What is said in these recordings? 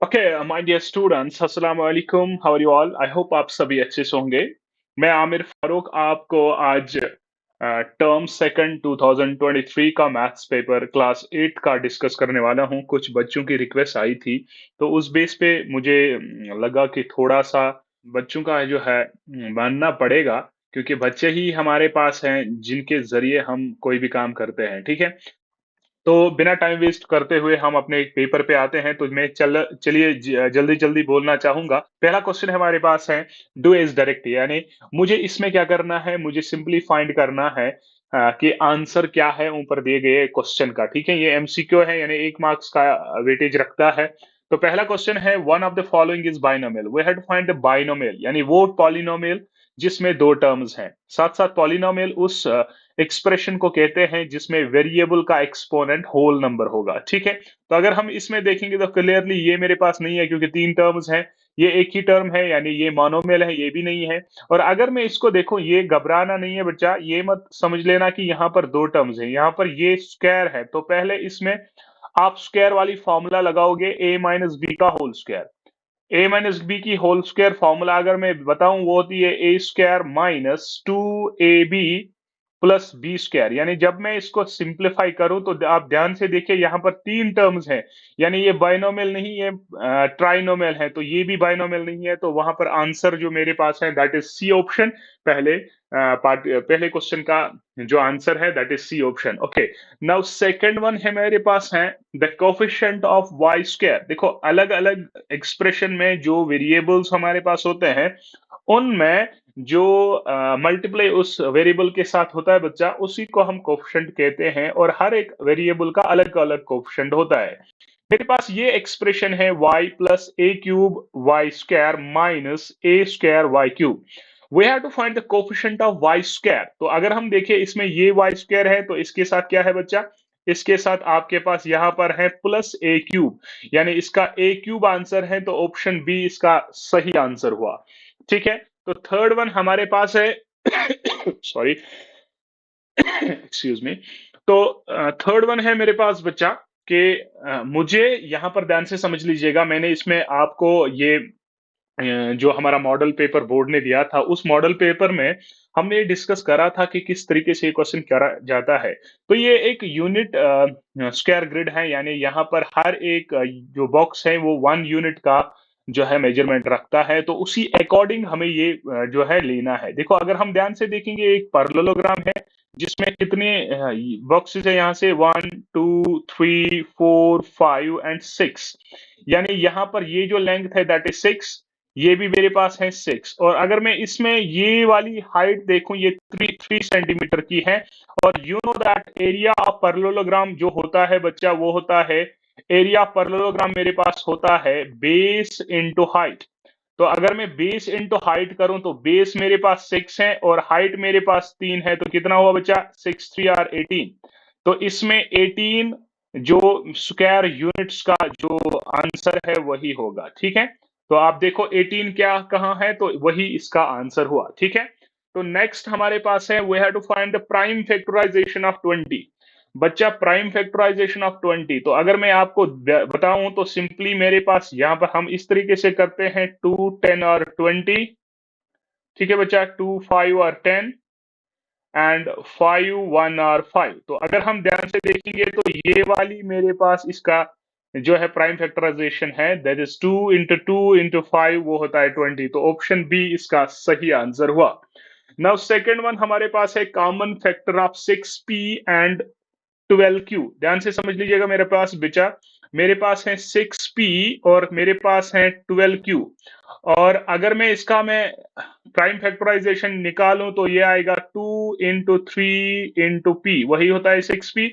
Okay my dear students, अस्सलाम वालेकुम। How are you all? I hope आप सभी अच्छे से होंगे। मैं आमिर फारूक आपको आज टर्म सेकंड 2023 का मैथ्स पेपर क्लास 8 का डिस्कस करने वाला हूं। कुछ बच्चों की रिक्वेस्ट आई थी, तो उस बेस पे मुझे लगा कि थोड़ा सा बच्चों का जो है मानना पड़ेगा, क्योंकि बच्चे ही हमारे पास हैं जिनके जरिए हम कोई भी काम करते हैं। ठीक है, तो बिना टाइम वेस्ट करते हुए हम अपने पेपर पे आते हैं। तो मैं चलिए जल्दी जल्दी बोलना चाहूंगा। पहला क्वेश्चन हमारे पास है डू इज डायरेक्ट, यानी मुझे इसमें क्या करना है, मुझे सिंपली फाइंड करना है कि आंसर क्या है ऊपर दिए गए क्वेश्चन का। ठीक है, ये एमसीक्यू है, यानी 1 मार्क्स का वेटेज रखता है। तो पहला क्वेश्चन है one of the following is binomial. We have to find the binomial, यानी वो पॉलिनोमियल जिसमें दो टर्म्स हैं। साथ साथ पॉलिनोमियल उस एक्सप्रेशन को कहते हैं जिसमें वेरिएबल का एक्सपोनेंट होल नंबर होगा। ठीक है, तो अगर हम इसमें देखेंगे तो क्लियरली ये मेरे पास नहीं है, क्योंकि 3 टर्म्स हैं। ये एक ही टर्म है, यानी ये मोनोमियल है, ये भी नहीं है। और अगर मैं इसको देखूं, ये घबराना नहीं है बच्चा, ये मत समझ लेना कि यहाँ पर 2 टर्म्स हैं। यहाँ पर ये स्क्वायर है, तो पहले इसमें आप स्क्वायर वाली फॉर्मूला लगाओगे, ए माइनस बी का whole square. A minus B की होल स्क्वायर फॉर्मूला अगर मैं बताऊं, वो होती है A square minus 2ab plus B square. यानी जब मैं इसको सिंप्लीफाई करूं तो आप ध्यान से देखिए, यहाँ पर 3 टर्म्स हैं, यानी ये बाइनोमियल नहीं है, ट्राइनोमियल है। तो ये भी बाइनोमियल नहीं है, तो वहां पर आंसर जो मेरे पास है दैट इज सी ऑप्शन। पहले पहले क्वेश्चन का जो आंसर है that is C option. Okay, now second one है मेरे पास है the coefficient of y square. देखो, अलग अलग एक्सप्रेशन में जो वेरिएबल्स हमारे पास होते हैं, उनमें जो मल्टीप्लाई उस वेरिएबल के साथ होता है बच्चा, उसी को हम कोफिशिएंट कहते हैं। और हर एक वेरिएबल का अलग अलग कोफिशिएंट होता है। मेरे पास ये एक्सप्रेशन है y plus a cube y square minus a square y cube. We have to find the coefficient of y square. तो अगर हम देखें, इसमें ये वाई स्क्वायर है, तो इसके साथ क्या है बच्चा, इसके साथ आपके पास यहां पर है प्लस ए क्यूब, यानी इसका ए क्यूब आंसर है, तो ऑप्शन बी इसका सही आंसर हुआ। ठीक है, तो थर्ड वन हमारे पास है सॉरी एक्सक्यूज मी। तो थर्ड वन है मेरे पास बच्चा कि मुझे यहां पर ध्यान से समझ लीजिएगा, मैंने इसमें आपको ये जो हमारा मॉडल पेपर बोर्ड ने दिया था, उस मॉडल पेपर में हमने ये डिस्कस करा था कि किस तरीके से ये क्वेश्चन करा जाता है। तो ये एक यूनिट स्क्वायर ग्रिड है, यानी यहाँ पर हर एक जो बॉक्स है वो 1 यूनिट का जो है मेजरमेंट रखता है। तो उसी अकॉर्डिंग हमें ये जो है लेना है। देखो, अगर हम ध्यान से देखेंगे, एक पैरेललोग्राम है जिसमें कितने बॉक्सेस है, यहाँ से 1 2 3 4 5 एंड 6, यानी यहाँ पर ये जो लेंथ है दैट इज 6। ये भी मेरे पास है 6। और अगर मैं इसमें ये वाली हाइट देखूं, ये 3 सेंटीमीटर की है। और you know that area of parallelogram जो होता है बच्चा, वो होता है, एरिया ऑफ पैरेललोग्राम मेरे पास होता है बेस इंटू हाइट। तो अगर मैं बेस इंटू हाइट करूं, तो बेस मेरे पास 6 है और हाइट मेरे पास 3 है, तो कितना हुआ बच्चा, 6 3 8 18। तो इसमें 18 जो स्क्वायर यूनिट्स का जो आंसर है वही होगा। ठीक है, तो आप देखो 18 क्या कहाँ है, तो वही इसका आंसर हुआ। ठीक है, तो नेक्स्ट हमारे पास है we have to find the prime factorization of 20। बच्चा, प्राइम फैक्टराइजेशन ऑफ 20, तो अगर मैं आपको बताऊं तो सिंपली मेरे पास यहां पर हम इस तरीके से करते हैं, 2 10 और 20। ठीक है बच्चा, 2 5 और 10 एंड 5 1 और 5। तो अगर हम ध्यान से देखेंगे तो ये वाली मेरे पास इसका जो है प्राइम फैक्टराइजेशन है, दैट इज 2 इंटू 5 वो होता है 20। तो ऑप्शन बी इसका सही आंसर हुआ। नाउ सेकंड वन हमारे पास है common factor of 6p and 12q। ध्यान से समझ लीजिएगा, मेरे पास बचा, मेरे पास है 6p और मेरे पास है 12q। और अगर मैं इसका मैं प्राइम फैक्टराइजेशन निकालूं तो ये आएगा 2 इंटू 3 इंटू p, वही होता है 6p।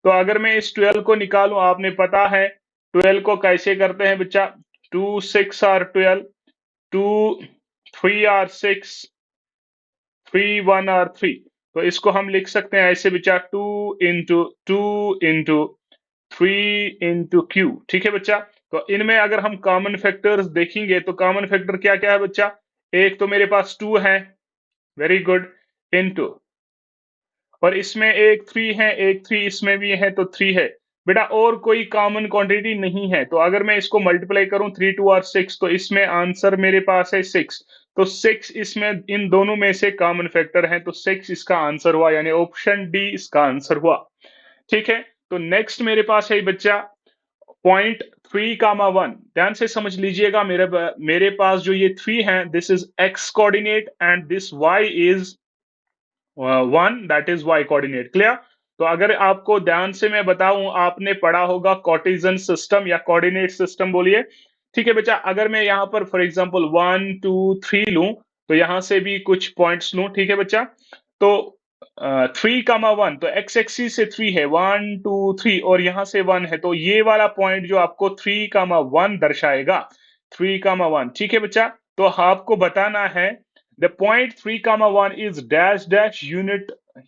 तो अगर मैं इस 12 को निकालूं, आपने पता है 12 को कैसे करते हैं बच्चा, 2 6 आर 12, 2 3 आर 6, 3 1 आर 3। तो इसको हम लिख सकते हैं ऐसे बच्चा, 2 इंटू 3 इंटू क्यू। ठीक है बच्चा, तो इनमें अगर हम कॉमन फैक्टर्स देखेंगे तो कॉमन फैक्टर क्या क्या है बच्चा, एक तो मेरे पास 2 है, वेरी गुड, इनटू, और इसमें एक 3 है, एक 3 इसमें भी है, तो 3 है। बेटा और कोई कॉमन क्वांटिटी नहीं है, तो अगर मैं इसको मल्टीप्लाई करूं 3 2 और 6 तो इसमें आंसर मेरे पास है 6। तो 6 इसमें इन दोनों में से कॉमन फैक्टर है, तो 6 इसका आंसर हुआ, यानी ऑप्शन डी इसका आंसर हुआ। ठीक है, तो नेक्स्ट मेरे पास है बच्चा पॉइंट 3, 1। ध्यान से समझ लीजिएगा, मेरे पास जो ये 3 है, this is x coordinate and this y is 1, that is y coordinate. Clear? तो अगर आपको ध्यान से मैं बताऊं, आपने पढ़ा होगा कार्टेशियन सिस्टम या कोऑर्डिनेट सिस्टम, बोलिए। ठीक है बच्चा, अगर मैं यहाँ पर फॉर एग्जांपल 1 2 3 लूं, तो यहां से भी कुछ पॉइंट्स लूं। ठीक है बच्चा, तो 3, 1, तो एक्स एक्सिस से 3 है, 1 2 3, और यहां से 1 है, तो ये वाला पॉइंट जो आपको 3, 1 दर्शाएगा, 3, 1। ठीक है बच्चा, तो आपको बताना है the point 3, 1 is dash dash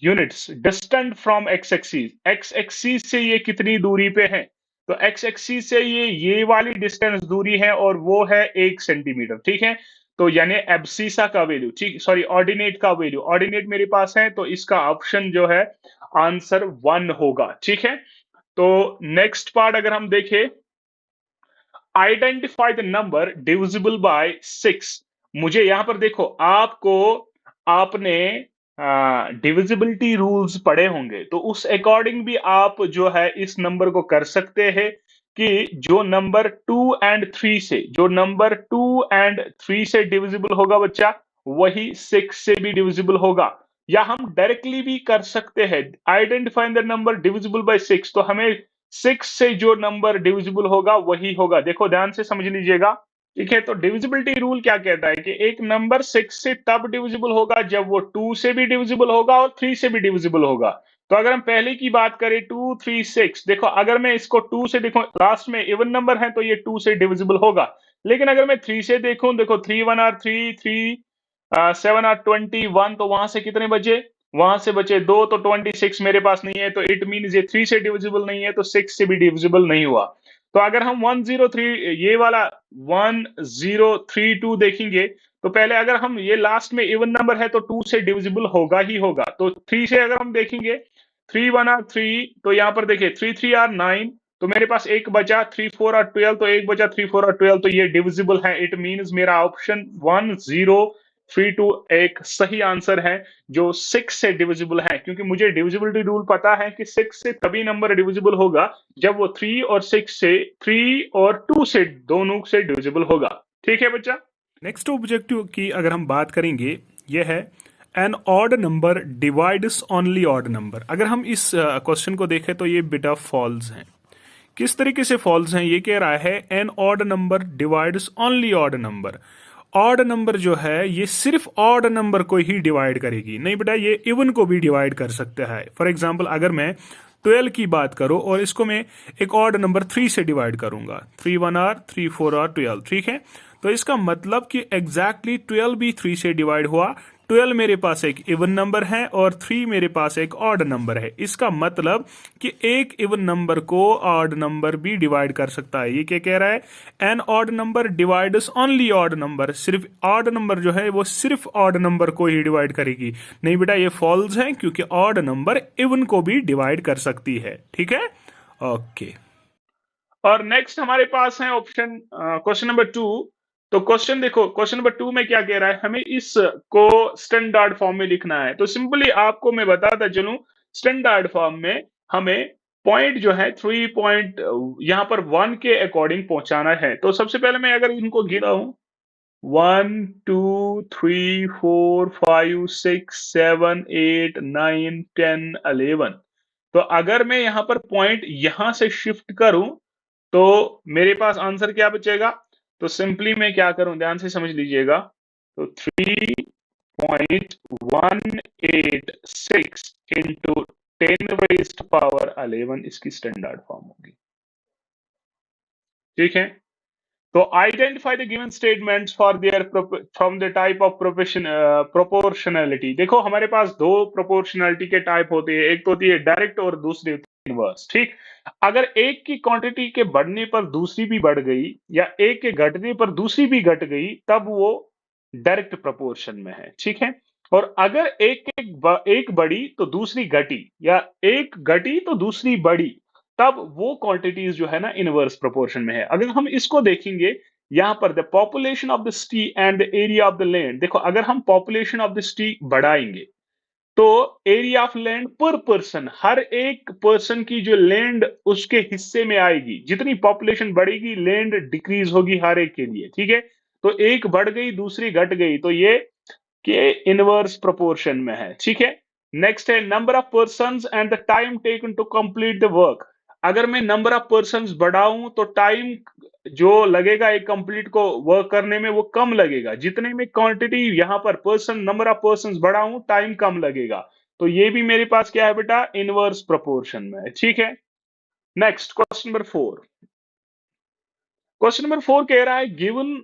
units distant from x axis। x axis से ये कितनी दूरी पे है? तो x axis से ये वाली डिस्टेंस दूरी है, और वो है 1 सेंटीमीटर। ठीक है, तो यानी एब्सिसा का वैल्यू, ठीक, सॉरी, ऑर्डिनेट का वैल्यू, ऑर्डिनेट मेरे पास है, तो इसका ऑप्शन जो है आंसर 1 होगा। ठीक है, तो नेक्स्ट पार्ट अगर हम देखें, identify the number divisible by 6। मुझे यहां पर देखो, आपने डिविजिबिलिटी रूल्स पढ़े होंगे, तो उस अकॉर्डिंग भी आप जो है इस नंबर को कर सकते हैं कि जो नंबर 2 से डिविजिबल होगा बच्चा, वही 6 से भी डिविजिबल होगा। या हम डायरेक्टली भी कर सकते हैं, identify the number divisible by 6, तो हमें 6 से जो नंबर डिविजिबल होगा वही होगा। देखो ध्यान से समझ लीजिएगा। ठीक है, तो डिविजिबिलिटी रूल क्या कहता है कि एक नंबर 6 से तब डिविजिबल होगा जब वो 2 से भी डिविजिबल होगा और 3 से भी डिविजिबल होगा। तो अगर हम पहले की बात करें 2 3 6, देखो अगर मैं इसको 2 से देखूं, लास्ट में इवन नंबर है तो ये 2 से डिविजिबल होगा। लेकिन अगर मैं 3 से देखूं, देखो 3 1 आर 3, 3 7 आर 21, तो वहां से कितने बचे? वहां से बचे 2, तो 26 मेरे पास नहीं है, तो इट मीन ये 3 से डिविजिबल नहीं है, तो 6 से भी डिविजिबल नहीं हुआ। तो अगर हम 103 ये वाला 1032 देखेंगे, तो पहले अगर हम ये लास्ट में इवन नंबर है तो 2 से डिविजिबल होगा ही होगा। तो 3 से अगर हम देखेंगे, 3 1 आर 3, तो यहां पर देखिए 3 3 आर 9, तो मेरे पास एक बचा, 3 4 आर 12, तो एक बचा 3 4 आर 12, तो ये डिविजिबल है। इट मींस मेरा ऑप्शन 1032 एक सही आंसर है, जो 6 से डिविजिबल है, क्योंकि मुझे डिविजिबिलिटी रूल पता है कि 6 से तभी नंबर डिविजिबल होगा जब वो 3 और 2 से दोनों से डिविजिबल होगा। ठीक है बच्चा? नेक्स्ट ऑब्जेक्टिव की अगर हम बात करेंगे, यह है an odd number divides only odd number. अगर हम इस क्वेश्चन को देखें तो ये बिट ऑफ फॉल्स हैं। किस तरीके से फॉल्स हैं? ये कह रहा है an odd number divides only odd number. Odd number जो है ये सिर्फ ऑड नंबर को ही डिवाइड करेगी, नहीं बेटा, ये इवन को भी डिवाइड कर सकता है। फॉर एग्जाम्पल अगर मैं 12 की बात करूं और इसको मैं एक ऑड नंबर 3 से डिवाइड करूंगा, 3 1 आर 3 4 आर 12, ठीक है, तो इसका मतलब कि एग्जैक्टली 12 भी 3 से डिवाइड हुआ। 12 मेरे पास एक इवन नंबर है और 3 मेरे पास एक ऑड नंबर है। इसका मतलब कि एक इवन नंबर को ऑड नंबर भी डिवाइड कर सकता है। ये क्या कह रहा है? An odd number divides only odd number. सिर्फ ऑड नंबर जो है वो सिर्फ ऑड नंबर को ही डिवाइड करेगी। नहीं बेटा, ये फॉल्स है, क्योंकि ऑड नंबर इवन को भी डिवाइड कर सकती है। ठीक है, ओके। और नेक्स्ट हमारे पास है ऑप्शन क्वेश्चन नंबर 2। तो क्वेश्चन देखो, क्वेश्चन नंबर 2 में क्या कह रहा है, हमें इस को स्टैंडर्ड फॉर्म में लिखना है। तो सिंपली आपको मैं बताता चलूं, स्टैंडर्ड फॉर्म में हमें पॉइंट जो है 3 पॉइंट यहां पर 1 के अकॉर्डिंग पहुंचाना है। तो सबसे पहले मैं अगर इनको गिना हूं, 1 2 3 4 5 6 7 8 9 10 11, तो अगर मैं यहां पर पॉइंट यहां से शिफ्ट करूं तो मेरे पास आंसर क्या बचेगा? तो सिंपली मैं क्या करूं, ध्यान से समझ लीजिएगा। तो 3.186 इंटू 10 raised to power 11 इसकी स्टैंडर्ड फॉर्म होगी। ठीक है, तो identify the given statements for their from the type of proportionality. देखो हमारे पास दो प्रोपोर्शनैलिटी के टाइप होते हैं, एक तो होती है डायरेक्ट और दूसरी होती है इनवर्स। ठीक, अगर एक की क्वांटिटी के बढ़ने पर दूसरी भी बढ़ गई या एक के घटने पर दूसरी भी घट गई, तब वो डायरेक्ट प्रोपोर्शन में है। ठीक है, और अगर एक बढ़ी तो दूसरी घटी, या एक घटी तो दूसरी बढ़ी, तब वो क्वांटिटीज जो है ना इनवर्स प्रोपोर्शन में है। अगर हम इसको देखेंगे यहां पर the population of the city and the area of the land, देखो अगर हम पॉपुलेशन ऑफ द सिटी बढ़ाएंगे तो एरिया ऑफ लैंड पर पर्सन, हर एक पर्सन की जो लैंड उसके हिस्से में आएगी, जितनी पॉपुलेशन बढ़ेगी लैंड डिक्रीज होगी हर एक के लिए, ठीक है। तो एक बढ़ गई दूसरी घट गई, तो ये के इनवर्स प्रोपोर्शन में है, ठीक है। नेक्स्ट है number of persons and the time taken to complete the work. अगर मैं नंबर ऑफ पर्संस बढ़ाऊं तो टाइम जो लगेगा एक कंप्लीट को वर्क करने में वो कम लगेगा, जितने में क्वांटिटी यहां पर पर्सन नंबर ऑफ पर्संस बढ़ाऊं टाइम कम लगेगा। तो ये भी मेरे पास क्या है बेटा, इनवर्स प्रोपोर्शन में है, ठीक है। Next question number 4। Question number 4 कह रहा है given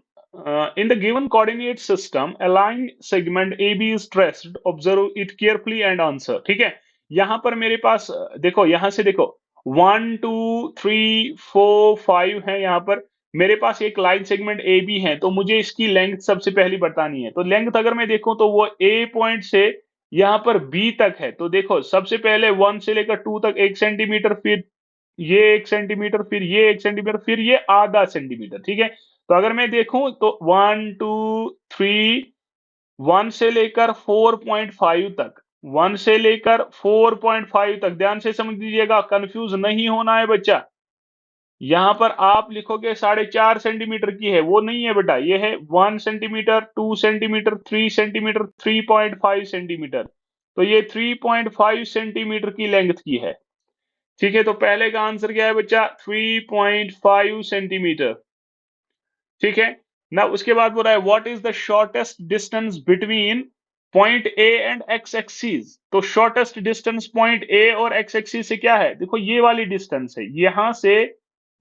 in the given coordinate system a line segment AB is traced, observe it carefully and answer, ठीक है। यहां पर मेरे पास देखो यहां से देखो 1 2 3 4 5 है, यहां पर मेरे पास एक लाइन सेगमेंट ए बी है, तो मुझे इसकी लेंथ सबसे पहली बतानी है। तो लेंथ अगर मैं देखूं तो वो ए पॉइंट से यहां पर बी तक है, तो देखो सबसे पहले 1 से लेकर 2 तक 1 सेंटीमीटर, फिर ये 1 सेंटीमीटर, फिर ये 1 सेंटीमीटर, फिर ये आधा सेंटीमीटर, ठीक है। तो अगर मैं देखूं तो 1 2 3 1 से लेकर 4.5 तक, 1 से लेकर 4.5 तक, ध्यान से समझ लीजिएगा, कंफ्यूज नहीं होना है बच्चा। यहां पर आप लिखोगे 4.5 सेंटीमीटर की है, वो नहीं है बेटा, ये है 1 सेंटीमीटर, 2 सेंटीमीटर, 3 सेंटीमीटर, 3.5 सेंटीमीटर। तो ये 3.5 सेंटीमीटर की लेंथ की है, ठीक है। तो पहले का आंसर क्या है बच्चा, 3.5 सेंटीमीटर, ठीक है ना। उसके बाद बोल रहा है what is the shortest distance between point A and x axis. तो शॉर्टेस्ट डिस्टेंस पॉइंट ए और एक्स एक्सिस से क्या है, देखो ये वाली डिस्टेंस है, यहां से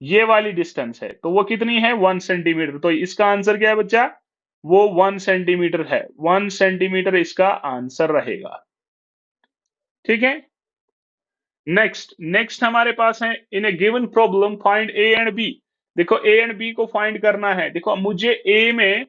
ये वाली डिस्टेंस है, तो वो कितनी है, 1 सेंटीमीटर। तो इसका आंसर क्या है बच्चा, वो 1 सेंटीमीटर है, 1 सेंटीमीटर इसका आंसर रहेगा, ठीक है। नेक्स्ट हमारे पास है in a given problem find A and B. देखो ए एंड बी को फाइंड करना है, देखो मुझे ए में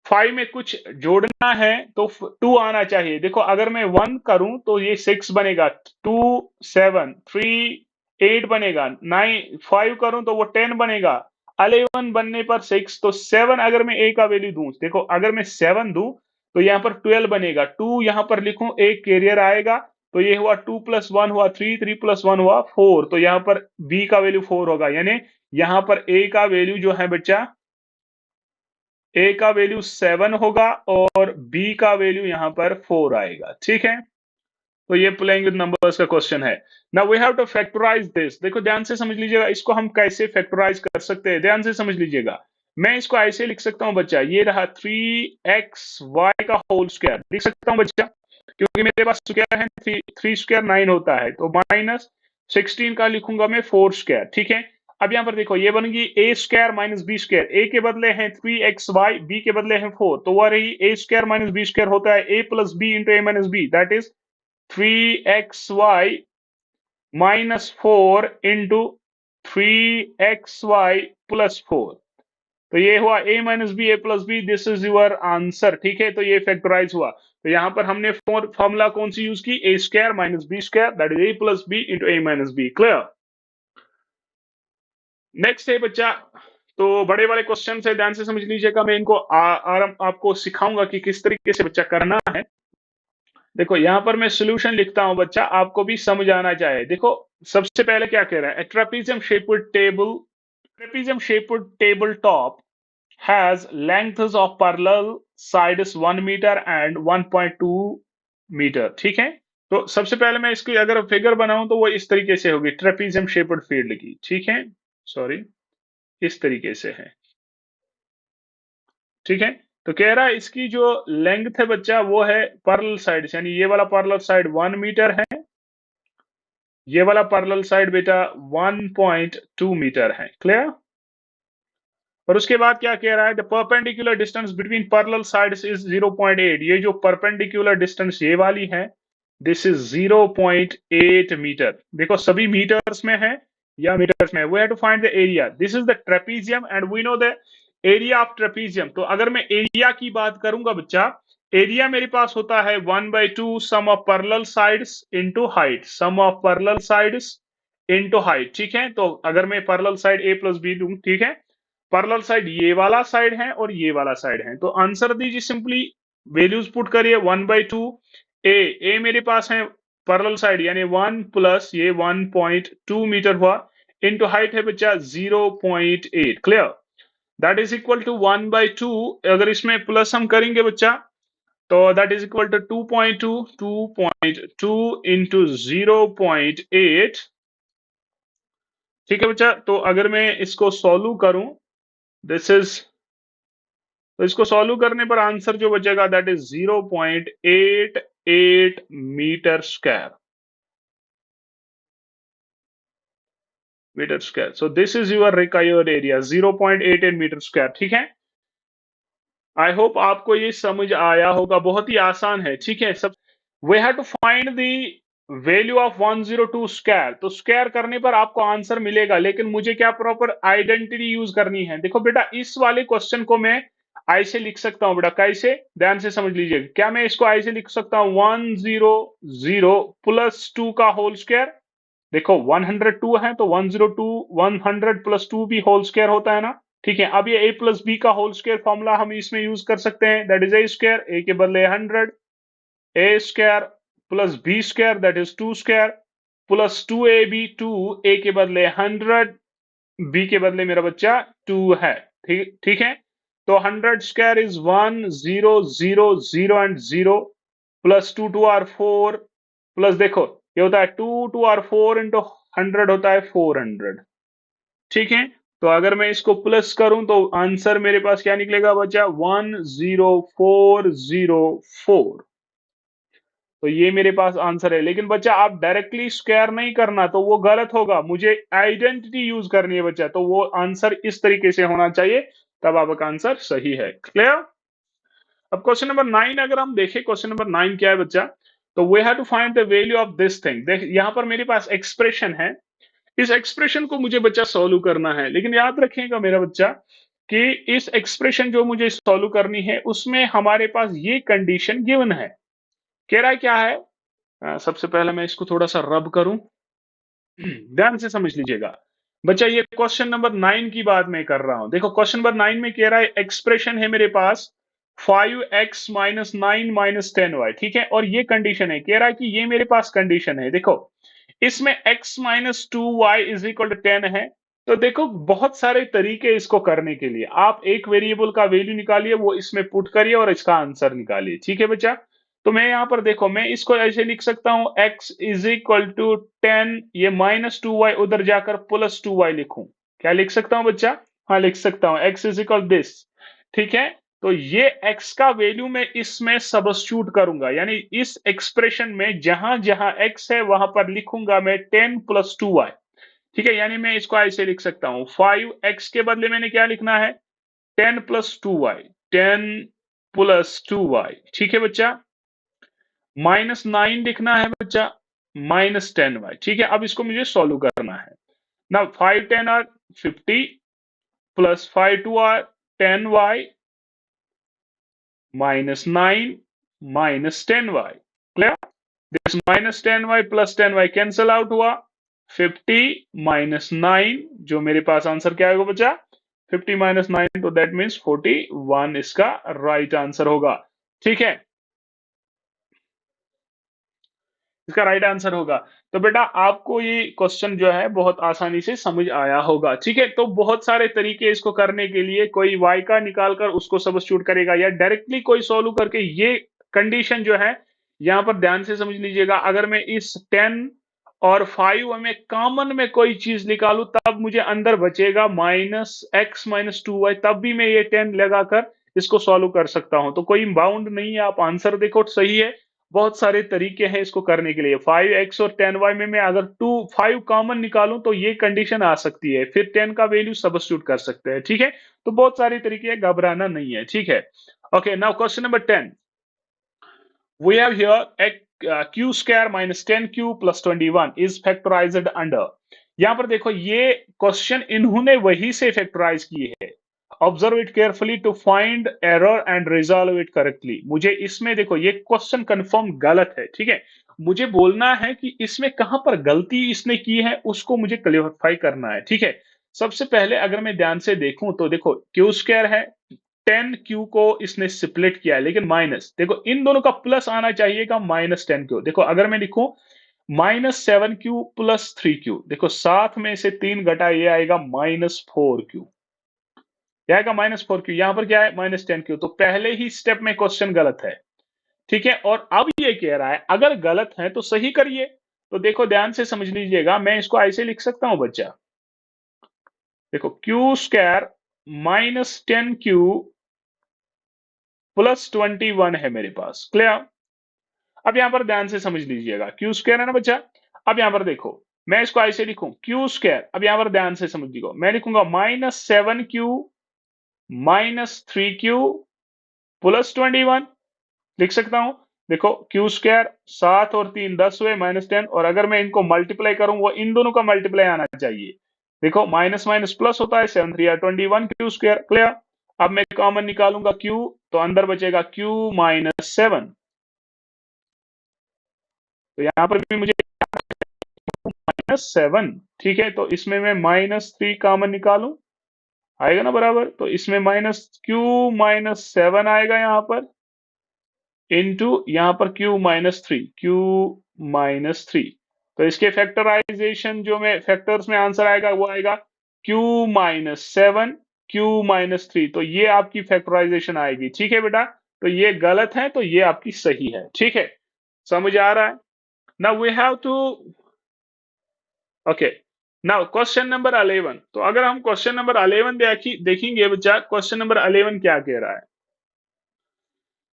5 में कुछ जोड़ना है तो 2 आना चाहिए। देखो अगर मैं 1 करूं तो ये 6 बनेगा, 2 7 3 8 बनेगा, 9 5 करूं तो वो 10 बनेगा, 11 बनने पर 6, तो 7 अगर मैं ए का वैल्यू दूं, देखो अगर मैं 7 दूं तो यहाँ पर 12 बनेगा, 2 यहाँ पर लिखूं एक कैरियर आएगा, तो ये हुआ 2 + 1 हुआ 3, 3 + 1 हुआ 4, तो यहाँ पर बी का वैल्यू 4 होगा, यानी यहाँ पर ए का वैल्यू जो है बच्चा, ए का वैल्यू 7 होगा और बी का वैल्यू यहां पर 4 आएगा, ठीक है। तो ये प्लेइंग विद नंबर्स का क्वेश्चन है। Now we have to factorize this. देखो ध्यान से समझ लीजिएगा, इसको हम कैसे फैक्टराइज कर सकते हैं, ध्यान से समझ लीजिएगा। मैं इसको ऐसे लिख सकता हूं बच्चा, ये रहा 3xy का होल स्क्वायर, लिख सकता हूं बच्चा, क्योंकि मेरे पास स्क्वायर है, 3 स्क्वायर 9 होता है, तो -16 का लिखूंगा मैं 4 स्क्वायर, ठीक है। अब यहां पर देखो ये बन गई ए स्क्वायर माइनस बी स्क्वायर, ए के बदले हैं 3xy, बी के बदले हैं 4, तो वह रही a square minus B square होता है a plus B into A minus b, that is 3xy minus 4 into 3xy plus 4। तो ये हुआ a minus b, a plus b, this is your answer, ठीक है। तो ये फैक्टराइज हुआ, तो यहां पर हमने फॉर्मूला कौन सी यूज की, A square minus B square, that is A plus B into A minus B, clear. Next है बच्चा, तो बड़े वाले क्वेश्चन है, ध्यान से समझ लीजिएगा, मैं इनको आपको सिखाऊंगा कि किस तरीके से बच्चा करना है। देखो यहां पर मैं सॉल्यूशन लिखता हूं बच्चा, आपको भी समझ आना चाहिए। देखो सबसे पहले क्या कह रहा है, trapezium shaped table top has lengths of parallel sides 1 metre and 1.2 metre, ठीक है। तो सबसे पहले मैं इसकी अगर फिगर बनाऊं तो वो इस तरीके से होगी, ट्रेपीजियम शेप्ड फील्ड की, ठीक है, सॉरी इस तरीके से है, ठीक है। तो कह रहा है इसकी जो लेंथ है बच्चा वो है पैरेलल साइड, यानी ये वाला पैरेलल साइड 1 मीटर है, ये वाला पैरेलल साइड बेटा 1.2 मीटर है, क्लियर। और उसके बाद क्या कह रहा है, the perpendicular distance between parallel sides is 0.8, ये जो परपेंडिकुलर डिस्टेंस ये वाली है, दिस इज 0.8 मीटर। देखो सभी मीटर्स में है या मीटर्स में, we have to find the area, this is the trapezium and we know the area of trapezium. तो अगर मैं एरिया की बात करूंगा बच्चा, एरिया मेरे पास होता है 1/2 sum of parallel sides into height, sum of parallel sides into height, ठीक है। तो अगर मैं parallel side A plus B लूं, ठीक है, पैरेलल साइड ये वाला साइड है और ये वाला साइड है, तो आंसर दीजिए सिंपली, वैल्यूज पुट करिए 1/2 ए मेरे पास है पैरेलल साइड यानी 1 प्लस ये 1.2 मीटर हुआ, इनटू हाइट है बच्चा 0.8, clear, that is equal to 1/2। अगर इसमें प्लस हम करेंगे बच्चा तो that is equal to 2.2 into 0.8, ठीक है बच्चा। तो अगर मैं इसको सॉल्व करूं, दिस इज, तो इसको सॉल्व करने पर आंसर जो बचेगा that is 0.88 metre square, so this is your required area 0.88 metre square, ठीक है। आई होप आपको ये समझ आया होगा, बहुत ही आसान है, ठीक है। सब we have to find the value of 102 square, तो स्क्वायर करने पर आपको आंसर मिलेगा, लेकिन मुझे क्या प्रॉपर आइडेंटिटी यूज करनी है। देखो बेटा, इस वाले क्वेश्चन को मैं ऐसे लिख सकता हूं बेटा, कैसे, ध्यान से समझ लीजिए। क्या मैं इसको ऐसे लिख सकता हूं 100 प्लस 2 का होल स्क्वायर, देखो 102 है तो 102 100 प्लस 2 भी होल स्क्वायर होता है ना, ठीक है। अब ये a प्लस बी का होल स्क्वायर फॉर्मूला हम इसमें यूज कर सकते हैं, that is a square, a के बदले 100, a square plus b square that is 2 square plus 2ab 2, a के बदले 100, b के बदले मेरा बच्चा 2 है, ठीक ठीक है। तो 100 square is 1 0 0 0 and 0 plus 2 2 are 4 plus देखो ये होता है 2 2 आर 4 इंटू 100 होता है 400, ठीक है। तो अगर मैं इसको प्लस करूं तो आंसर मेरे पास क्या निकलेगा बच्चा 10404, तो ये मेरे पास आंसर है। लेकिन बच्चा आप डायरेक्टली स्क्वायर नहीं करना, तो वो गलत होगा, मुझे आइडेंटिटी यूज करनी है बच्चा, तो वो आंसर इस तरीके से होना चाहिए, तब आपका आंसर सही है, क्लियर। अब क्वेश्चन नंबर 9 अगर हम देखें, क्वेश्चन नंबर 9 क्या है बच्चा, तो we have to find the value of this thing. देख यहां पर मेरे पास एक्सप्रेशन है, इस एक्सप्रेशन को मुझे बच्चा सॉल्व करना है, लेकिन याद रखिएगा मेरा बच्चा कि इस एक्सप्रेशन जो मुझे सॉल्व करनी है उसमें हमारे पास ये कंडीशन गिवन है। कह रहा है क्या है, सबसे पहले मैं इसको थोड़ा सा रब करूं, ध्यान से समझ लीजिएगा बच्चा। ये क्वेश्चन नंबर 9 की बात मैं कर रहा हूं। देखो क्वेश्चन नंबर 9 में कह रहा है एक्सप्रेशन है मेरे पास 5x माइनस 9 माइनस 10y, ठीक है। और ये कंडीशन है, कह रहा है कि ये मेरे पास कंडीशन है, देखो इसमें x minus 2y is equal to 10 है। तो देखो बहुत सारे तरीके इसको करने के लिए, आप एक वेरिएबल का वैल्यू निकालिए, वो इसमें पुट करिए और इसका आंसर निकालिए, ठीक है बच्चा। तो मैं यहाँ पर देखो, मैं इसको ऐसे लिख सकता हूं x इज इक्वल टू 10, ये माइनस 2y उधर जाकर प्लस 2y लिखूं, क्या लिख सकता हूं बच्चा, हाँ लिख सकता हूं x इज इक्वल दिस, ठीक है। तो ये x का वैल्यू मैं इसमें सबस्टिट्यूट करूंगा, यानी इस एक्सप्रेशन में जहां जहां x है वहां पर लिखूंगा मैं 10 प्लस 2y, ठीक है। यानी मैं इसको ऐसे लिख सकता हूं 5x के बदले मैंने क्या लिखना है 10 प्लस 2y, 10 प्लस 2y, ठीक है बच्चा। माइनस 9 लिखना है बच्चा, माइनस 10y, ठीक है। अब इसको मुझे सॉल्व करना है ना, 5 10 are 50 plus 5 2 are 10y minus 9 minus 10y, clear. This minus 10y plus 10y cancel out हुआ, 50 माइनस 9, जो मेरे पास आंसर क्या आएगा बच्चा 50 माइनस 9, तो दैट मीन्स 41 इसका राइट आंसर होगा, ठीक है, इसका राइट आंसर होगा। तो बेटा आपको ये क्वेश्चन जो है बहुत आसानी से समझ आया होगा, ठीक है। तो बहुत सारे तरीके इसको करने के लिए, कोई y का निकाल कर उसको सब्स्टिट्यूट करेगा या डायरेक्टली कोई सॉल्व करके, ये कंडीशन जो है यहां पर ध्यान से समझ लीजिएगा, अगर मैं इस 10 और 5 में कॉमन में कोई चीज निकालू तब मुझे अंदर बचेगा माइनस x माइनस 2y, तब भी मैं ये 10 लगाकर इसको सॉल्व कर सकता हूं, तो कोई बाउंड नहीं है। आप आंसर देखो सही है, बहुत सारे तरीके हैं इसको करने के लिए। 5x और 10y में मैं अगर 5 कॉमन निकालूं तो ये कंडीशन आ सकती है, फिर 10 का वैल्यू सब्स्टिट्यूट कर सकते हैं, ठीक है। तो बहुत सारे तरीके हैं, घबराना नहीं है, ठीक है। Okay, now question number 10, we have here q square minus 10q plus 21 is factorized under. यहां पर देखो ये क्वेश्चन इन्होंने वही से फैक्टराइज किए है, observe it carefully to find error and resolve it correctly. मुझे इसमें देखो ये क्वेश्चन कंफर्म गलत है, ठीक है। मुझे बोलना है कि इसमें कहां पर गलती इसने की है, उसको मुझे क्लियरिफाई करना है, ठीक है। सबसे पहले अगर मैं ध्यान से देखूं तो देखो क्यू स्क्वायर है, 10 क्यू को इसने स्प्लिट किया है, लेकिन माइनस, देखो इन दोनों का प्लस आना चाहिएगा, -10 क्यू। देखो अगर मैं लिखूं -7 क्यू प्लस 3 क्यू, देखो 7 में से 3 घटा, ये आएगा -4 क्यू, क्या आएगा -4 क्यू। यहां पर क्या है -10 क्यू, तो पहले ही स्टेप में क्वेश्चन गलत है, ठीक है। और अब ये कह रहा है अगर गलत है तो सही करिए। तो देखो ध्यान से समझ लीजिएगा, मैं इसको ऐसे लिख सकता हूं बच्चा, देखो क्यू स्क्वायर -10 क्यू प्लस 21 है मेरे पास, क्लियर। अब यहां पर ध्यान से समझ लीजिएगा, क्यू स्क्वायर है ना बच्चा। अब यहां पर देखो मैं इसको ऐसे लिखूं क्यू स्क्वायर, अब यहां पर ध्यान से समझिएगा, मैं लिखूंगा -7 क्यू -3 क्यू प्लस 21, लिख सकता हूं। देखो क्यू स्क्वायर 7 और 3 10 हुए, -10, और अगर मैं इनको मल्टीप्लाई करूं वो इन दोनों का मल्टीप्लाई आना चाहिए। देखो माइनस माइनस प्लस होता है, 7 3 21 क्यू स्क्वायर, क्लियर। अब मैं कॉमन निकालूंगा क्यू, तो अंदर बचेगा क्यू -7, तो यहां पर भी मुझे -7, ठीक है। तो इसमें मैं -3 कॉमन निकालूं, आएगा ना बराबर, तो इसमें क्यू -7 आएगा यहां पर, इनटू यहां पर क्यू -3, तो इसके फैक्टराइजेशन जो में फैक्टर्स में आंसर आएगा वो आएगा क्यू -7 क्यू-3, तो ये आपकी फैक्टराइजेशन आएगी, ठीक है बेटा। तो ये गलत है, तो ये आपकी सही है, ठीक है। समझ आ रहा है। Now we have to, okay, now question number 11। तो अगर हम क्वेश्चन नंबर 11 देखेंगे बच्चा, क्वेश्चन नंबर 11 क्या कह रहा है।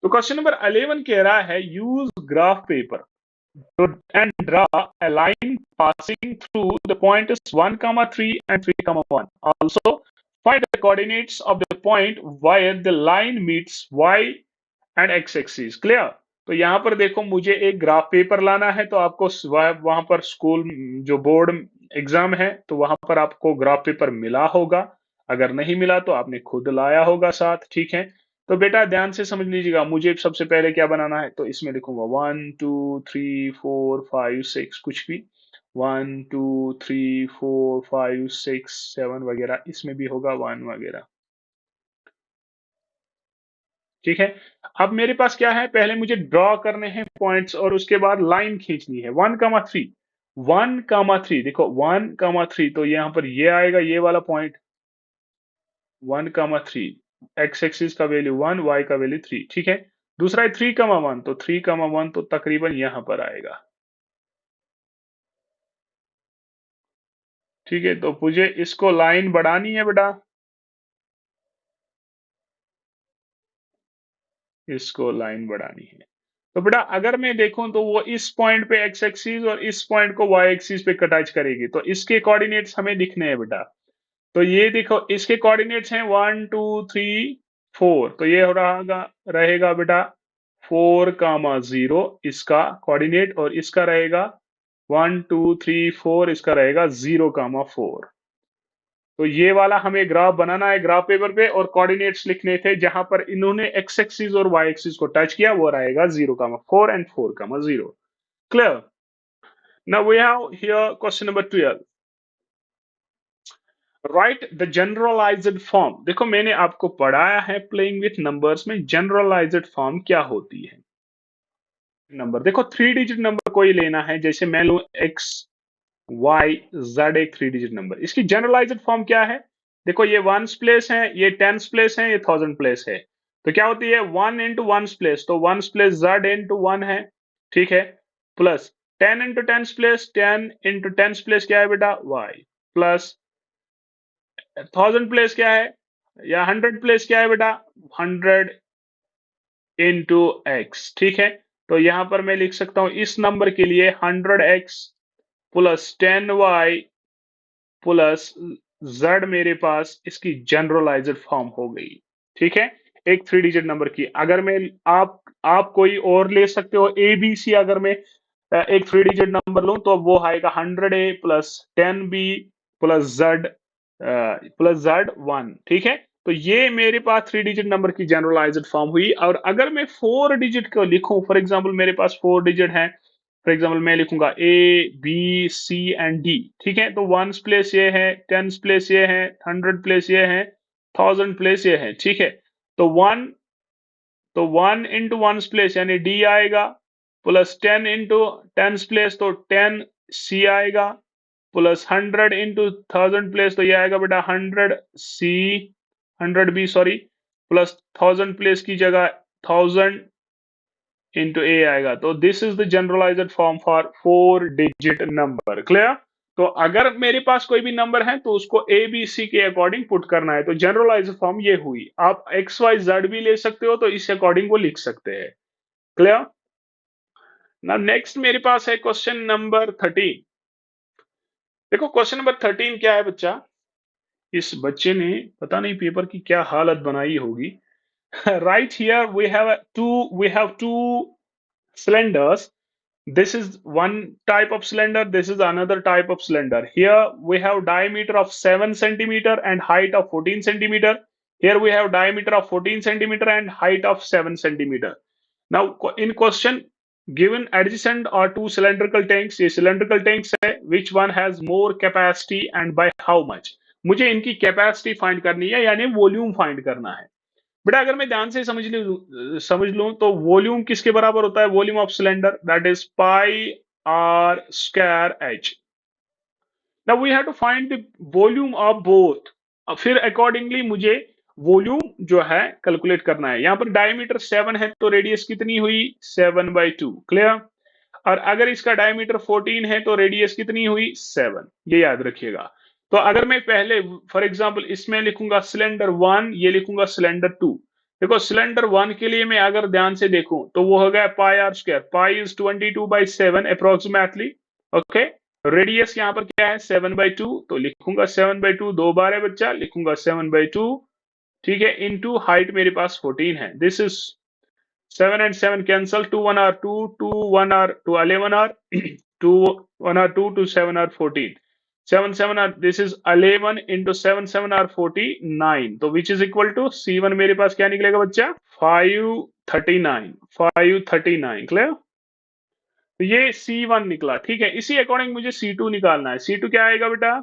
तो क्वेश्चन नंबर 11 कह रहा है use graph paper and draw a line passing through the points 1, 3 and 3, 1. Also, find the coordinates of the point where the line meets y and x axis. Clear? तो यहां पर देखो मुझे एक ग्राफ पेपर लाना है, तो आपको वहां पर स्कूल जो बोर्ड एग्जाम है तो वहां पर आपको ग्राफ पेपर मिला होगा, अगर नहीं मिला तो आपने खुद लाया होगा साथ, ठीक है। तो बेटा ध्यान से समझ लीजिएगा, मुझे सबसे पहले क्या बनाना है, तो इसमें लिखूंगा 1 2 3 4 5 6, कुछ भी 1 2 3 4 5 6 7 वगैरह, इसमें भी होगा 1 वगैरह, ठीक है। अब मेरे पास क्या है, पहले मुझे ड्रॉ करने हैं पॉइंट्स और उसके बाद लाइन खींचनी है 1, 3, 1, 3, देखो 1, 3, तो यहाँ पर ये आएगा, ये वाला पॉइंट 1, 3, एक्स एक्सिस का वैल्यू 1, वाई का वैल्यू 3, ठीक है। दूसरा है 3, 1, तो 3, 1 तो तकरीबन यहां पर आएगा, ठीक है। तो मुझे इसको लाइन बढ़ानी है बेटा, इसको लाइन बढ़ानी है। तो बेटा अगर मैं देखूं तो वो इस पॉइंट पे एक्स एक्सिस और इस पॉइंट को वाई एक्सिस पे टच करेगी, तो इसके कोऑर्डिनेट्स हमें दिखने हैं बेटा। तो ये देखो इसके कोऑर्डिनेट्स हैं 1 2 3 4, तो ये हो रहेगा रहेगा बेटा 4, 0 इसका कोऑर्डिनेट, और इसका रहेगा 1 2 3 4, इसका रहेगा 0, 4। तो ये वाला हमें ग्राफ बनाना है ग्राफ पेपर पे, और कोऑर्डिनेट्स लिखने थे जहां पर इन्होंने एक्स एक्सिस और वाई एक्सिस को टच किया, वो रहेगा 0, 4 and 4, 0। Clear. Now we have here question number 12, write the generalized form. देखो मैंने आपको पढ़ाया है प्लेइंग विथ नंबर्स में जनरलाइज्ड फॉर्म क्या होती है। नंबर देखो 3 डिजिट नंबर कोई लेना है, जैसे मैं लू एक्स वाई जेड, एक 3 डिजिट नंबर, इसकी जनरलाइज्ड फॉर्म क्या है। देखो ये वंस प्लेस है, ये टेंस प्लेस है, ये थाउजेंड प्लेस है, तो क्या होती है 1 इंटू वंस प्लेस, तो वंस प्लेस जेड इंटू 1 है, ठीक है, plus 10 into tens place, 10 into tens place क्या है बेटा वाई, प्लस 1000 प्लेस क्या है, या 100 प्लेस क्या है बेटा 100 इंटू एक्स, ठीक है। तो यहां पर मैं लिख सकता हूं इस नंबर के लिए 100x plus 10y plus z मेरे पास इसकी जनरलाइज्ड फॉर्म हो गई, ठीक है, एक 3 डिजिट नंबर की। अगर मैं आप कोई और ले सकते हो ए बी सी, अगर मैं एक 3 डिजिट नंबर लूं तो वो आएगा 100a plus 10b plus Z 1, ठीक है। तो ये मेरे पास 3 डिजिट नंबर की जनरलाइज्ड फॉर्म हुई। और अगर मैं 4 डिजिट को लिखूं, फॉर एग्जांपल मेरे पास 4 डिजिट है फॉर एग्जाम्पल मैं लिखूंगा a B c and d, ठीक है। तो वंस प्लेस ये है, टेंस प्लेस ये है, 100 प्लेस ये है, 1000 प्लेस ये है, ठीक है। तो वन इंटू वंस प्लेस यानी डी आएगा, प्लस 10 इंटू टेंस प्लेस तो 10 सी आएगा, प्लस 100 इंटू 1000 प्लेस तो ये आएगा बेटा 100 c, 100 b sorry, plus 1000 place की जगह 1000 इंटू ए आएगा। तो this is the generalized form for 4 digit number. Clear? तो अगर मेरे पास कोई भी नंबर है तो उसको ए बी सी के अकॉर्डिंग पुट करना है। तो जनरलाइज्ड फॉर्म ये हुई। आप एक्स वाई जेड भी ले सकते हो, तो इस अकॉर्डिंग वो लिख सकते हैं। क्लियर? ना नेक्स्ट मेरे पास है क्वेश्चन नंबर 13। देखो क्वेश्चन नंबर 13 क्या है बच्चा, इस बच्चे ने पता नहीं पेपर की क्या हालत बनाई होगी। Right here we have two cylinders. This is one type of cylinder, this is another type of cylinder. Here we have diameter of 7 centimeter and height of 14 centimeter. Here we have diameter of 14 centimeter and height of 7 centimeter. Now in question given adjacent are two cylindrical tanks. ये cylindrical tanks है, which one has more capacity and by how much? मुझे इनकी capacity find करनी है, यानी volume find करना है। बेटा अगर मैं ध्यान से समझ लूं तो वॉल्यूम किसके बराबर होता है? Volume of cylinder, that is pi r square h. Now we have to find the volume of both. फिर अकॉर्डिंगली मुझे वॉल्यूम जो है कैलकुलेट करना है। यहां पर डायमीटर 7 है तो रेडियस कितनी हुई? 7/2। क्लियर? और अगर इसका डायमीटर 14 है तो रेडियस कितनी हुई? 7। ये याद रखिएगा। तो अगर मैं पहले फॉर एग्जांपल इसमें लिखूंगा सिलेंडर 1, ये लिखूंगा सिलेंडर 2। देखो सिलेंडर 1 के लिए मैं अगर ध्यान से देखूं तो वो हो गया pi r square, pi is 22/7 approximately. Okay, radius यहाँ पर क्या है? 7/2, तो लिखूंगा 7/2, 2 बार है बच्चा, लिखूंगा 7/2, ठीक है, इनटू हाइट मेरे पास 14 है। This is 7 and 7 cancel, 2 1 are 2, 2 1 are 2 11 are 2 1 are 2, 2 7 are 14, 7 7 are, this is 11 into 7 7 are 49, तो which is equal to C1 मेरे पास क्या निकलेगा बच्चा? 539, 539। क्लियर? तो ये C1 निकला, ठीक है। इसी अकॉर्डिंग मुझे C2 निकालना है। C2 क्या आएगा बेटा?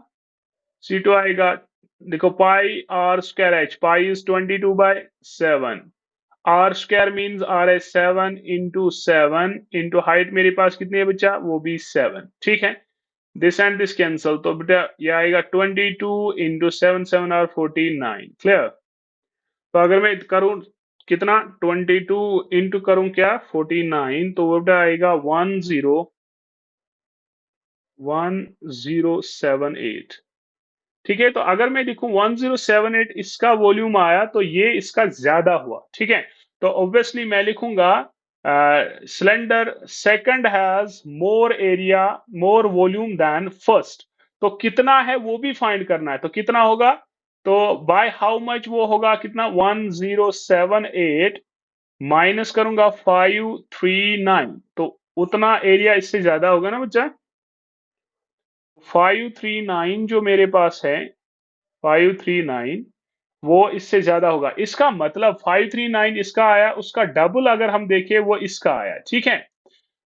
C2 आएगा, देखो pi r square h, pi is 22/7, r square means r है 7 इंटू 7 इंटू हाइट मेरे पास कितनी है बच्चा? वो भी 7, ठीक है। दिस एंड दिस कैंसल, तो बेटा ये आएगा 22 इंटू 7 7 आर 49। क्लियर? तो अगर मैं करूं कितना 22 इंटू करूं क्या 49, तो वो बेटा आएगा 1078। ठीक है, तो अगर मैं लिखूं 1078 इसका वॉल्यूम आया तो ये इसका ज्यादा हुआ, ठीक है। तो ऑब्वियसली मैं लिखूंगा cylinder second has more area, more volume than first. तो कितना है वो भी फाइंड करना है, तो कितना होगा? तो बाय हाउ मच वो होगा कितना? 1078 माइनस करूंगा 539, तो उतना एरिया इससे ज्यादा होगा ना बच्चा। 539 जो मेरे पास है, 539 वो इससे ज्यादा होगा। इसका मतलब 539 इसका आया, उसका डबल अगर हम देखें वो इसका आया, ठीक है।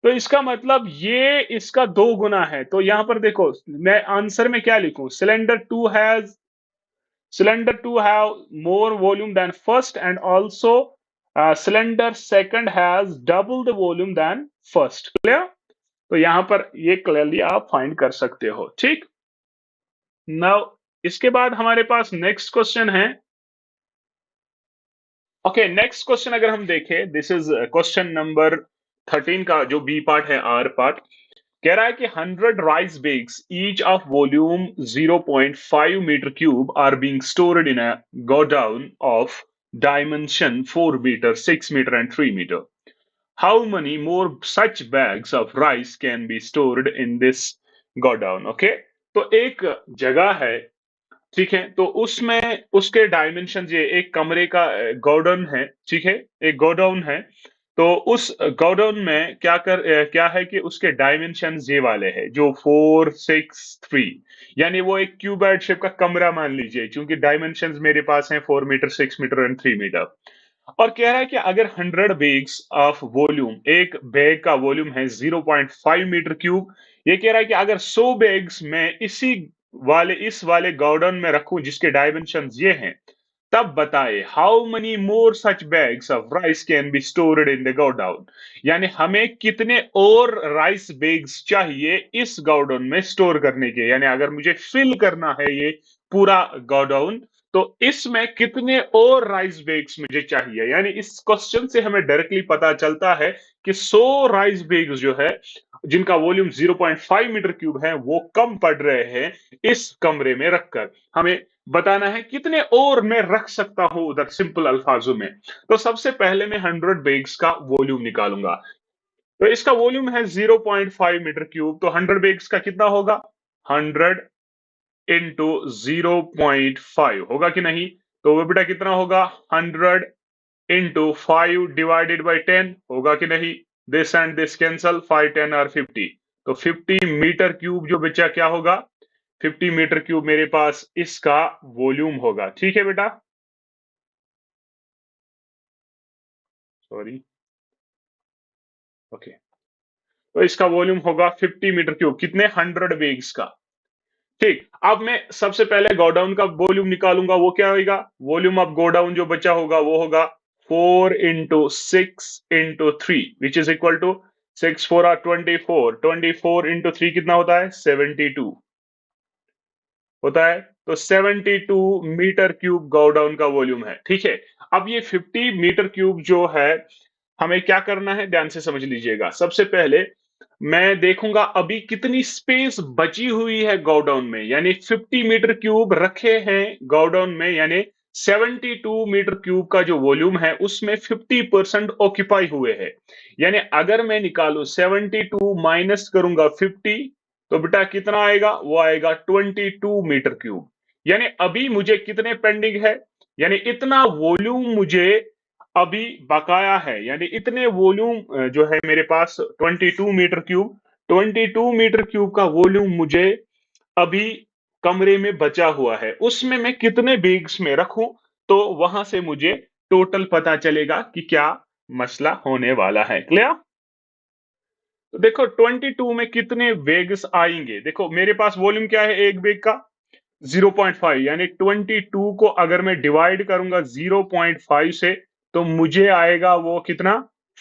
तो इसका मतलब ये इसका 2 गुना है। तो यहां पर देखो मैं आंसर में क्या लिखूं? Cylinder 2 have more volume than first and also cylinder second has double the volume than first. Clear? तो यहां पर ये क्लियरली आप फाइंड कर सकते हो, ठीक। नाउ इसके बाद हमारे पास नेक्स्ट क्वेश्चन है। ओके, नेक्स्ट क्वेश्चन अगर हम देखें, दिस इज क्वेश्चन नंबर 13 का जो बी पार्ट है, आर पार्ट। कह रहा है कि 100 rice bags each of volume 0.5 meter cube are being stored in a godown of dimension 4 meter, 6 meter and 3 meter. How many more such bags of rice can be stored in this godown? Okay, तो एक जगह है, ठीक है, तो उसमें उसके dimension ये एक कमरे का गोडाउन है, ठीक है, एक गोडाउन है। तो उस गोडाउन में क्या है कि उसके डायमेंशन ये वाले हैं जो 463, यानी वो एक क्यूबॉइड शेप का कमरा मान लीजिए, क्योंकि डायमेंशंस मेरे पास हैं 4 मीटर, 6 मीटर एंड 3 मीटर। और कह रहा है कि अगर 100 बैग्स ऑफ वॉल्यूम, एक बैग का वॉल्यूम है 0.5 मीटर क्यूब, ये कह रहा है कि अगर 100 बैग्स मैं इस वाले गोडाउन में रखूं जिसके डायमेंशंस ये हैं, तब बताए how many more such bags of rice can be stored in the godown. यानी हमें कितने और राइस बैग्स चाहिए इस गोडाउन में स्टोर करने के, यानी अगर मुझे फिल करना है ये पूरा गोडाउन, तो इसमें कितने और राइस बैग्स मुझे चाहिए। यानी इस क्वेश्चन से हमें डायरेक्टली पता चलता है कि 100 राइस बैग्स जो है जिनका वॉल्यूम 0.5 मीटर क्यूब है वो कम पड़ रहे हैं इस कमरे में रखकर। हमें बताना है कितने और मैं रख सकता हूं उधर, सिंपल अल्फाजों में। तो सबसे पहले मैं 100 बैग्स का वॉल्यूम निकालूंगा। तो इसका वॉल्यूम है 0.5 मीटर क्यूब, तो 100 बैग्स का कितना होगा? 100 इंटू 0.5 होगा कि नहीं? तो वो बेटा कितना होगा? 100 इंटू 5 डिवाइडेड बाई 10 होगा कि नहीं? दिस एंड दिस कैंसल, 5 10 और 50, तो 50 मीटर क्यूब जो बचा क्या होगा? 50 मीटर क्यूब मेरे पास इसका वॉल्यूम होगा। ठीक है बेटा, सॉरी, ओके। तो इसका वॉल्यूम होगा 50 मीटर क्यूब, कितने? 100 वेग्स का। ठीक, अब मैं सबसे पहले गोडाउन का वॉल्यूम निकालूंगा, वो क्या होगा? वॉल्यूम ऑफ गोडाउन जो बचा होगा वो होगा 4 into 6 into 3 which is equal to 6 4 are 24, 24 into 3 कितना होता है? 72 होता है। तो 72 मीटर क्यूब गोडाउन का वॉल्यूम है। ठीक है, अब ये 50 मीटर क्यूब जो है हमें क्या करना है, ध्यान से समझ लीजिएगा। सबसे पहले मैं देखूंगा अभी कितनी स्पेस बची हुई है गोडाउन में, यानी 50 मीटर क्यूब रखे हैं गोडाउन में, यानी 72 मीटर क्यूब का जो वॉल्यूम है उसमें 50% ऑक्यूपाई हुए हैं। यानी अगर मैं निकालू 72 माइनस करूंगा 50, तो बेटा कितना आएगा? वो आएगा 22 मीटर क्यूब। यानी अभी मुझे कितने पेंडिंग है, यानी इतना वॉल्यूम मुझे अभी बकाया है, यानी इतने वॉल्यूम जो है मेरे पास 22 मीटर क्यूब, 22 मीटर क्यूब का वॉल्यूम मुझे अभी कमरे में बचा हुआ है, उसमें मैं कितने बैग्स में रखूं, तो वहां से मुझे टोटल पता चलेगा कि क्या मसला होने वाला है। क्लियर? तो देखो 22 में कितने वेग्स आएंगे, देखो मेरे पास वॉल्यूम क्या है एक बेग का? 0.5, यानी 22 को अगर मैं डिवाइड करूंगा 0.5 से, तो मुझे आएगा वो कितना?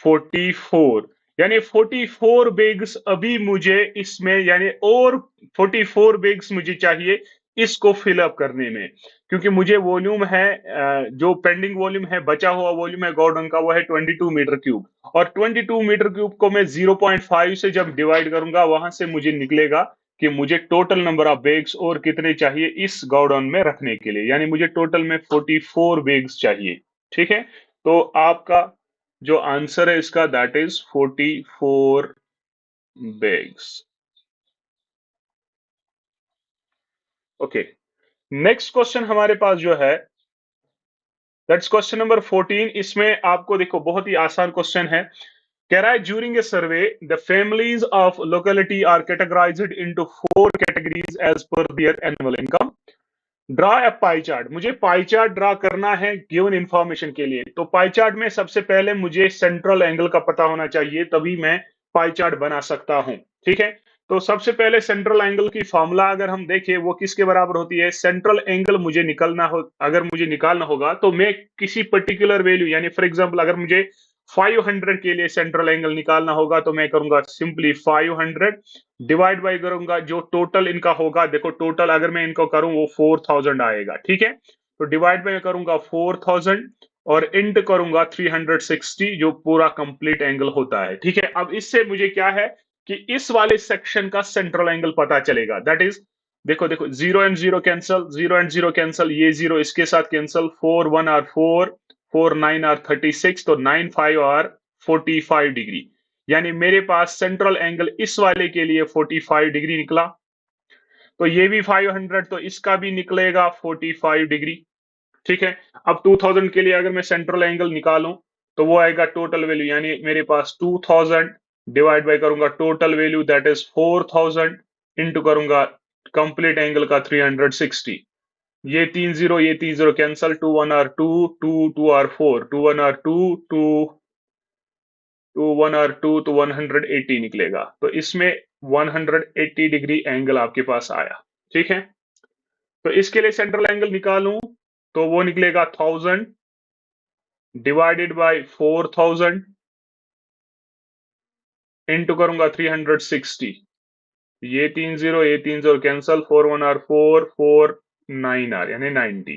44। यानी 44 बैग्स अभी मुझे इसमें, यानी और 44 बैग्स मुझे चाहिए इसको फिलअप करने में, क्योंकि मुझे वॉल्यूम है जो पेंडिंग वॉल्यूम है, बचा हुआ वॉल्यूम है गॉर्डन का, वो है 22 मीटर क्यूब। और 22 मीटर क्यूब को मैं 0.5 से जब डिवाइड करूंगा, वहां से मुझे निकलेगा कि मुझे टोटल नंबर ऑफ बैग्स और कितने चाहिए इस गोडाउन में रखने के लिए, यानी मुझे टोटल में 44 बैग्स चाहिए। ठीक है, तो आपका जो आंसर है इसका that is 44 bags. Okay, next question हमारे पास जो है दैट्स क्वेश्चन नंबर 14। इसमें आपको देखो बहुत ही आसान क्वेश्चन है। कह रहा है during a survey the families of locality are categorized into 4 categories as per their annual income. Draw a pie chart, मुझे पाई चार्ट ड्रा करना है गिवन इंफॉर्मेशन के लिए। तो पाई चार्ट में सबसे पहले मुझे सेंट्रल एंगल का पता होना चाहिए, तभी मैं पाई चार्ट बना सकता हूं। ठीक है, तो सबसे पहले सेंट्रल एंगल की फॉर्मूला अगर हम देखें वो किसके बराबर होती है? सेंट्रल एंगल मुझे निकलना हो, अगर मुझे निकालना होगा तो मैं किसी पर्टिकुलर वैल्यू, यानी फॉर एग्जांपल अगर मुझे 500 के लिए सेंट्रल एंगल निकालना होगा तो मैं करूंगा सिंपली 500 डिवाइड बाई करूंगा जो टोटल इनका होगा। देखो टोटल अगर मैं इनको करूं वो 4000 आएगा। ठीक है, तो डिवाइड बाई करूंगा 4000 और इंट करूंगा 360 जो पूरा कंप्लीट एंगल होता है। ठीक है, अब इससे मुझे क्या है कि इस वाले सेक्शन का सेंट्रल एंगल पता चलेगा। दैट इज, देखो देखो, 0 एंड 0 कैंसल, 0 एंड 0 कैंसल, ये 0 इसके साथ कैंसल, 4 1 आर 4, 4 9 आर 36, तो 9 5 आर 45 डिग्री। यानी मेरे पास सेंट्रल एंगल इस वाले के लिए 45 डिग्री निकला। तो ये भी 500, तो इसका भी निकलेगा 45 डिग्री। ठीक है, अब 2000 के लिए अगर मैं सेंट्रल एंगल निकालूं तो वो आएगा टोटल वैल्यू, यानी मेरे पास 2000 डिवाइड बाय करूंगा total value that is 4000 into करूंगा कंप्लीट एंगल का 360। ये 3 0 cancel, 2 1 are 2, 2 2 are 4, 2 1 are 2, 2 2 1 are 2, तो 180 निकलेगा। तो इसमें 180 डिग्री एंगल आपके पास आया। ठीक है, तो इसके लिए सेंट्रल एंगल निकालूं तो वो निकलेगा 1000 डिवाइडेड बाय 4000 इंटू करूंगा 360। ये 3 0 कैंसल, 4 1 आर 4, 4 9 आर यानी 90।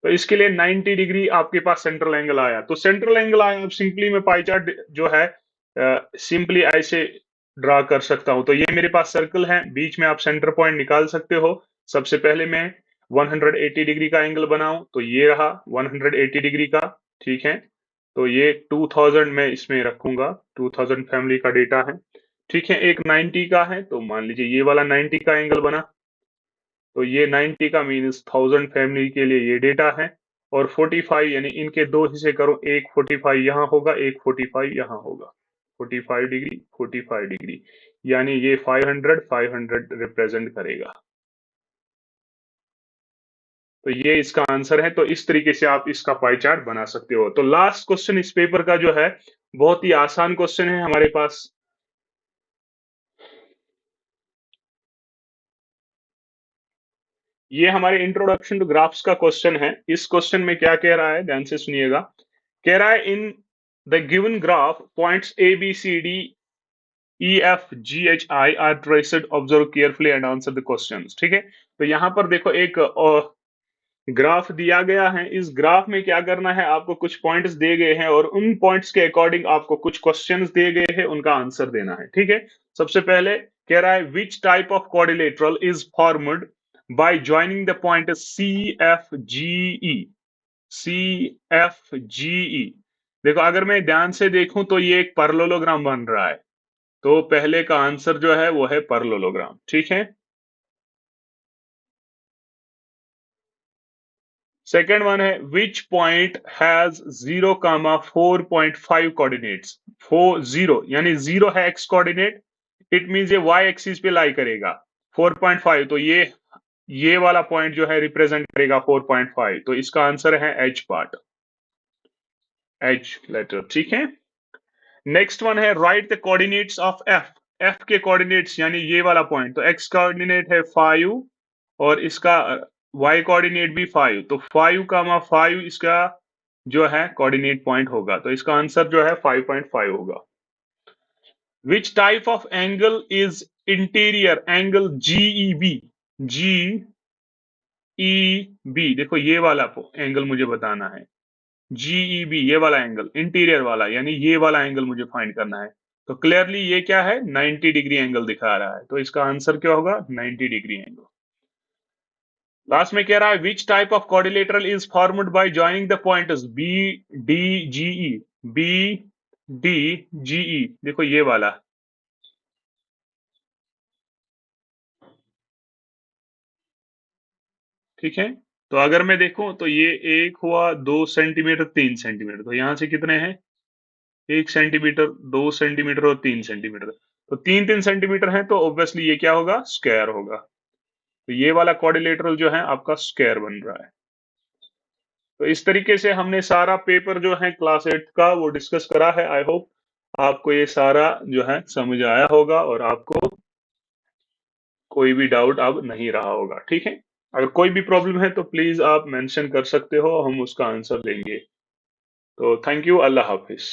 तो इसके लिए 90 डिग्री आपके पास सेंट्रल एंगल आया। तो सेंट्रल एंगल आया, अब सिंपली मैं पाई चार्ट जो है सिंपली ऐसे ड्रा कर सकता हूं। तो ये मेरे पास सर्कल है, बीच में आप सेंटर पॉइंट निकाल सकते हो। सबसे पहले मैं 180 डिग्री का एंगल बनाऊं, तो ये रहा 180 डिग्री का। ठीक है, तो ये 2000 मैं इसमें रखूंगा, 2000 फैमिली का डेटा है। ठीक है, एक 90 का है, तो मान लीजिए ये वाला 90 का एंगल बना। तो ये 90 का मीन्स 1000 फैमिली के लिए ये डेटा है। और 45 यानी इनके दो हिस्से करो, एक 45 यहाँ होगा, एक 45 यहाँ होगा। 45 डिग्री, 45 डिग्री, यानी ये 500 500 रिप्रेजेंट करेगा। तो ये इसका आंसर है। तो इस तरीके से आप इसका पाई चार्ट बना सकते हो। तो लास्ट क्वेश्चन इस पेपर का जो है, बहुत ही आसान क्वेश्चन है हमारे पास। ये हमारे इंट्रोडक्शन टू ग्राफ्स का क्वेश्चन है। इस क्वेश्चन में क्या कह रहा है, ध्यान से सुनिएगा। कह रहा है in the given graph points A B C D E F G H I are traced, observe carefully and answer the questions. ठीक है, तो यहां पर देखो एक ग्राफ दिया गया है। इस ग्राफ में क्या करना है, आपको कुछ पॉइंट्स दिए गए हैं और उन पॉइंट्स के अकॉर्डिंग आपको कुछ क्वेश्चंस दिए गए हैं, उनका आंसर देना है। ठीक है, सबसे पहले कह रहा है which type of quadrilateral is formed by joining the point C F G E. C F G E, देखो अगर मैं ध्यान से देखूं तो ये एक परलोलोग्राम बन रहा है। तो पहले का आंसर जो है वो है परलोलोग्राम। ठीक है, सेकेंड वन है विच पॉइंट हैज 0,4.5 कोऑर्डिनेट्स। 40 यानी 0 है एक्स कोऑर्डिनेट, इट मींस ये वाई एक्सिस पे लाई करेगा। 4.5, तो ये वाला पॉइंट जो है रिप्रेजेंट करेगा 4.5। तो इसका आंसर है एच पार्ट, एच लेटर। ठीक है, नेक्स्ट वन है write the coordinates of F. F के कोऑर्डिनेट्स यानी ये वाला पॉइंट, तो एक्स कोऑर्डिनेट है 5 और इसका वाई कोऑर्डिनेट भी 5। तो 5,5 इसका जो है कोऑर्डिनेट पॉइंट होगा। तो इसका आंसर जो है 5.5 होगा। Which type of angle is interior angle GEB. G E B, देखो ये वाला एंगल मुझे बताना है। जीईबी ये वाला एंगल, इंटीरियर वाला यानी ये वाला एंगल मुझे फाइंड करना है। तो क्लियरली ये क्या है, 90 डिग्री एंगल दिखा रहा है। तो इसका आंसर क्या होगा, 90 डिग्री एंगल। लास्ट में कह रहा है which type of quadrilateral is formed by joining the points B D G E. B D G E, देखो ये वाला। ठीक है, तो अगर मैं देखूं तो ये एक हुआ 2 सेंटीमीटर, 3 सेंटीमीटर, तो यहां से कितने हैं, 1 सेंटीमीटर, 2 सेंटीमीटर और 3 सेंटीमीटर। तो 3 3 सेंटीमीटर है, तो ऑब्वियसली ये क्या होगा, स्क्वायर होगा। तो ये वाला क्वाड्रिलेटरल जो है आपका स्क्वायर बन रहा है। तो इस तरीके से हमने सारा पेपर जो है क्लास 8 का वो डिस्कस करा है। आई होप आपको ये सारा जो है समझ आया होगा और आपको कोई भी डाउट अब नहीं रहा होगा। ठीक है, अगर कोई भी प्रॉब्लम है तो प्लीज आप मेंशन कर सकते हो, हम उसका आंसर देंगे। तो थैंक यू, अल्लाह हाफिज।